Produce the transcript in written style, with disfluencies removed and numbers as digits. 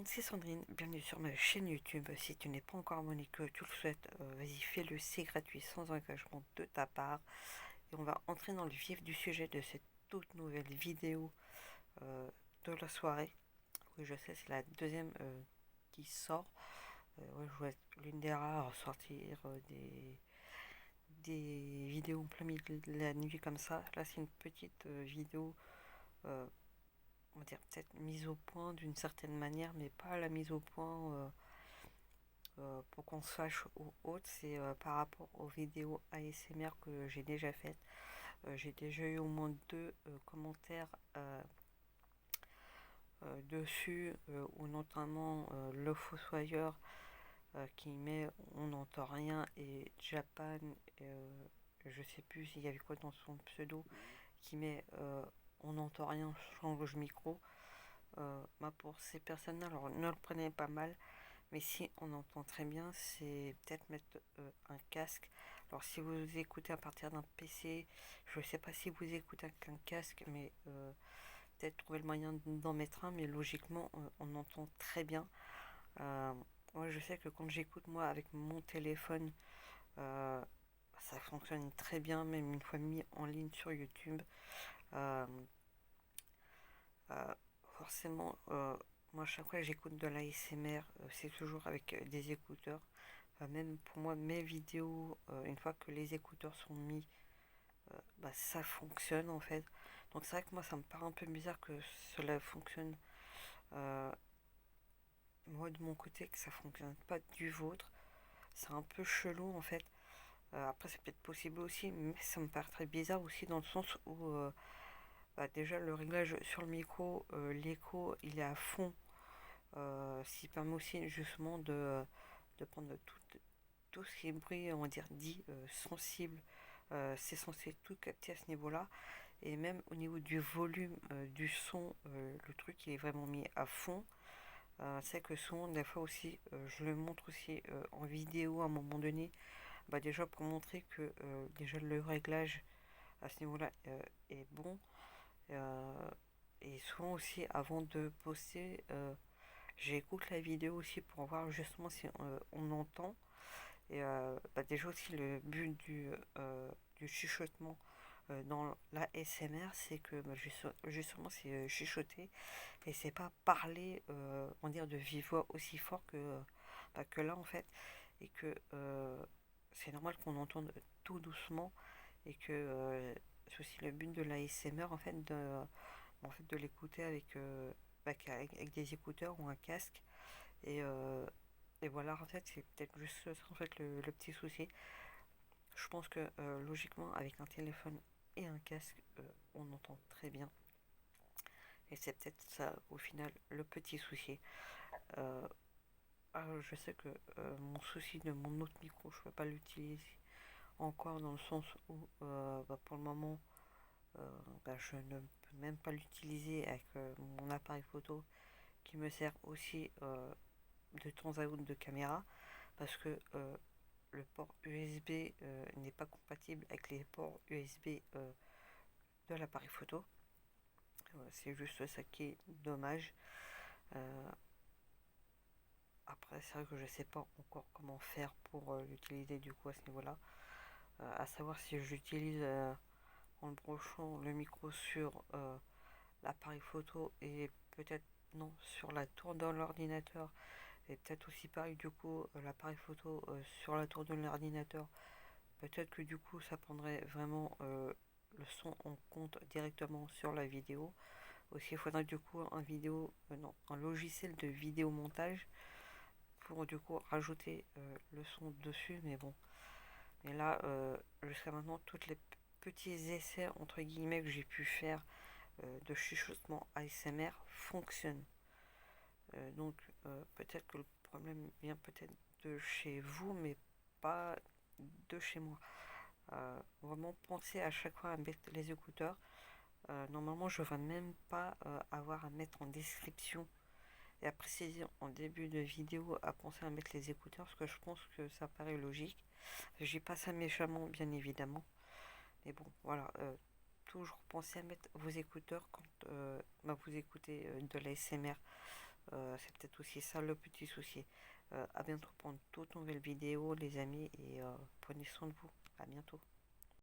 monde, c'est Sandrine, bienvenue sur ma chaîne YouTube. Si tu n'es pas encore abonné, que tu le souhaites, vas-y fais-le, c'est gratuit, sans engagement de ta part. Et on va entrer dans le vif du sujet de cette toute nouvelle vidéo euh, de la soirée. Oui, je sais, c'est la deuxième qui sort. Ouais, je vais être l'une des rares à sortir des vidéos en plein milieu de la nuit comme ça. Là, c'est une petite vidéo, euh, on va dire peut-être mise au point d'une certaine manière, mais pas la mise au point pour qu'on se fâche ou autre. C'est par rapport aux vidéos ASMR que j'ai déjà faites. J'ai déjà eu au moins deux commentaires dessus, ou notamment le fossoyeur qui met on n'entend rien, et Japan, je sais plus s'il y avait quoi dans son pseudo, qui met on n'entend rien, change micro. Pour ces personnes-là, alors ne le prenez pas mal, mais si on entend très bien, c'est peut-être mettre un casque. Alors si vous écoutez à partir d'un PC, je ne sais pas si vous écoutez avec un casque, mais peut-être trouver le moyen d'en mettre un, mais logiquement on entend très bien. Euh, Moi je sais que quand j'écoute moi avec mon téléphone, euh, ça fonctionne très bien, même une fois mis en ligne sur YouTube. Euh, euh, Forcément, moi chaque fois que j'écoute de l'ASMR, c'est toujours avec des écouteurs. Même pour moi, mes vidéos, une fois que les écouteurs sont mis, ça fonctionne en fait. Donc c'est vrai que moi, ça me paraît un peu bizarre que cela fonctionne, euh, moi de mon côté, que ça fonctionne pas du vôtre. C'est un peu chelou en fait. Après, c'est peut-être possible aussi, mais ça me paraît très bizarre aussi dans le sens où déjà le réglage sur le micro, l'écho, il est à fond. Ce qui permet aussi justement de prendre tout ce qui est bruit, on va dire, dit sensible. C'est censé tout capter à ce niveau-là. Et même au niveau du volume du son, le truc il est vraiment mis à fond. C'est que souvent, des fois aussi, je le montre aussi en vidéo à un moment donné. Déjà pour montrer que déjà le réglage à ce niveau-là est bon. Euh, et souvent aussi, avant de poster, j'écoute la vidéo aussi pour voir justement si on entend. Et déjà aussi le but du chuchotement dans la SMR, c'est que justement c'est chuchoter, et c'est pas parler, on va dire de vive voix aussi fort que là en fait, et que c'est normal qu'on entende tout doucement, et que c'est aussi le but de la SMR en fait de l'écouter avec des écouteurs ou un casque. Et voilà, en fait, c'est peut-être juste ça, en fait, le petit souci. Je pense que logiquement, avec un téléphone et un casque, on entend très bien. Et c'est peut-être ça, au final, le petit souci. Euh, je sais que mon souci de mon autre micro, je ne peux pas l'utiliser encore, dans le sens où, pour le moment, je ne peux même pas l'utiliser avec mon appareil photo, qui me sert aussi de temps à autre de caméra, parce que le port USB n'est pas compatible avec les ports USB de l'appareil photo. C'est juste ça qui est dommage. Euh, Après, c'est vrai que je sais pas encore comment faire pour l'utiliser du coup à ce niveau-là. À savoir si j'utilise en le branchant le micro sur l'appareil photo, et peut-être non sur la tour de l'ordinateur, et peut-être aussi pareil du coup l'appareil photo sur la tour de l'ordinateur. Peut-être que du coup ça prendrait vraiment le son en compte directement sur la vidéo. Aussi il faudrait du coup non, un logiciel de vidéo montage pour du coup rajouter le son dessus. Mais bon, mais là jusqu'à maintenant tous les petits essais entre guillemets que j'ai pu faire de chuchotement ASMR fonctionnent. Donc peut-être que le problème vient peut-être de chez vous, mais pas de chez moi. Vraiment penser à chaque fois à mettre les écouteurs. Normalement, je ne vais même pas avoir à mettre en description et à préciser en début de vidéo à penser à mettre les écouteurs, parce que je pense que ça paraît logique. J'y pas ça méchamment, bien évidemment. Mais bon, voilà. Toujours penser à mettre vos écouteurs quand vous écoutez de la SMR. C'est peut-être aussi ça le petit souci. À bientôt pour une toute nouvelle vidéo, les amis, et prenez soin de vous. À bientôt.